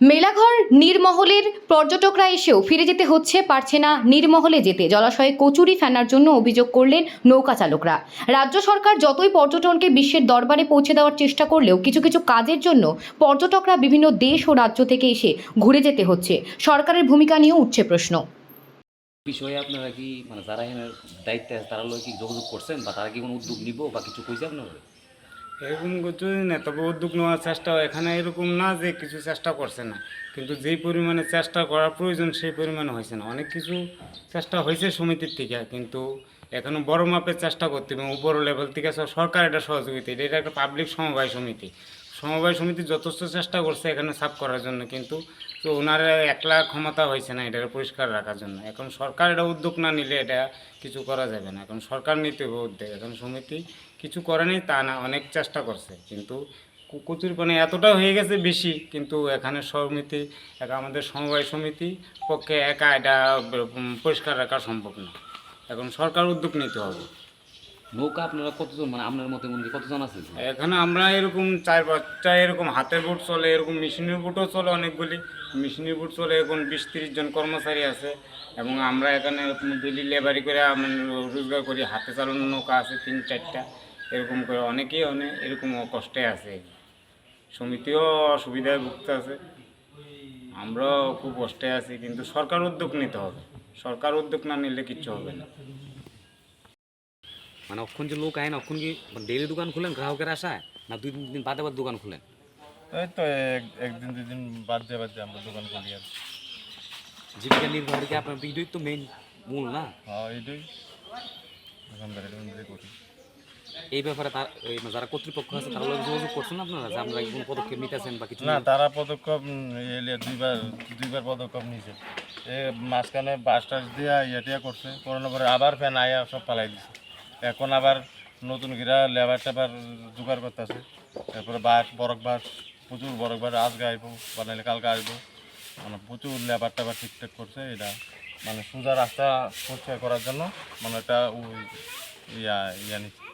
মেলাঘর নীরমহলের পর্যটকরা এসেও ফিরে যেতে হচ্ছে, পারছে না নীরমহলে যেতে। জলাশয়ে কচুরি ফেনার জন্য অভিযোগ করলেন নৌকা চালকরা। রাজ্য সরকার যতই পর্যটনকে বিশ্বের দরবারে পৌঁছে দেওয়ার চেষ্টা করলেও কিছু কিছু কাজের জন্য পর্যটকরা বিভিন্ন দেশ ও রাজ্য থেকে এসে ঘুরে যেতে হচ্ছে। সরকারের ভূমিকা নিয়েও উঠছে প্রশ্ন। বিষয়ে আপনারা কি মানে যারা এখানে দায়িত্বে আছে তারা লোক কি যোগাযোগ করছেন বা তারা কি কোনো উদ্যোগ নিব বা কিছু কইছে আপনারা? এরকম কিছু না, তবে উদ্যোগ নেওয়ার চেষ্টা এখানে এরকম না যে কিছু চেষ্টা করছে না, কিন্তু যেই পরিমাণে চেষ্টা করার প্রয়োজন সেই পরিমাণে হয়েছে না। অনেক কিছু চেষ্টা হয়েছে সমিতির থেকে, কিন্তু এখনও বড় মাপের চেষ্টা করতে হবে। উপর লেভেল থেকে সরকার এটা সহযোগিতা, এটা একটা পাবলিক সমবায় সমিতি। সমবায় সমিতি যথেষ্ট চেষ্টা করছে এখানে সাফ করার জন্য, কিন্তু তো ওনার একলা ক্ষমতা হয়েছে না এটা পরিষ্কার রাখার জন্য। এখন সরকার এটা উদ্যোগ না নিলে এটা কিছু করা যাবে না। এখন সরকার নিতে হবে উদ্যোগ। এখন সমিতি কিছু করেনি তা না, অনেক চেষ্টা করছে, কিন্তু কচুরিপানা এতটা হয়ে গেছে বেশি, কিন্তু এখানে সমিতি আমাদের সমবায় সমিতি পক্ষে একা এটা পরিষ্কার রাখা সম্ভব না। এখন সরকার উদ্যোগ নিতে হবে। নৌকা আপনারা কতজন, মানে আপনার মতে মনে কতজন আছে? এখানে আমরা এরকম 4-5টা এরকম হাতের বোট চলে, এরকম মেশিনের বোটও চলে অনেকগুলি। মেশিনের বোট চলে এরকম 20-30 জন কর্মচারী আছে। এবং আমরা এখানে ডেলি লেবারি করে আমরা রোজগার করি। হাতে চালানো নৌকা আছে 3-4টা, এরকম করে অনেকেই এরকম কষ্টে আছে। সমিতিও অসুবিধায় ভুগতে আছে, আমরাও খুব কষ্টে আছি, কিন্তু সরকার উদ্যোগ নিতে হবে। সরকার উদ্যোগ না নিলে কিচ্ছু হবে না। মানে অক্ষণ যে লোক আয় না, অক্ষণ কি ডেইলি দোকান খুলেন গ্রাহকের আশায়, না 2-3 দিন বাদে বাদে দোকান খুলেন? এই তো একদিন দুদিন বাদ দিয়ে আমরা দোকান খুলি আর জীবিকা নির্বাহ কি আপনার ভিডিওই তো মেইন মূল না? হ্যাঁ এইটাই দোকানদারি করি। এই ব্যাপারে তার যারা কর্তৃপক্ষ আছে তারা লোক যোগাযোগ করছেন আপনারা যে আমরা কোন পদক্ষেপ নিতেছেন বা কিছু? না, তারা পদক্ষেপ এলে দুইবার পদক্ষেপ নিয়েছে। এ মাঝখানে বাস টাস দিয়ে ইয়েটিয়া করছে, করানোর পরে আবার ফ্যান আয়া সব পালাই দিছে। এখন আবার নতুন গিরা লেবার টেবার জোগাড় করতেছে। তারপরে বরক বাস, প্রচুর বরক বাস আজকে আসবো, বানাইলে কালকে আসবো। মানে প্রচুর লেবার টেবার ঠিকঠাক করছে। এটা মানে সোজা রাস্তা পরিষ্কার করার জন্য মানে এটা ইয়া নিচ্ছে।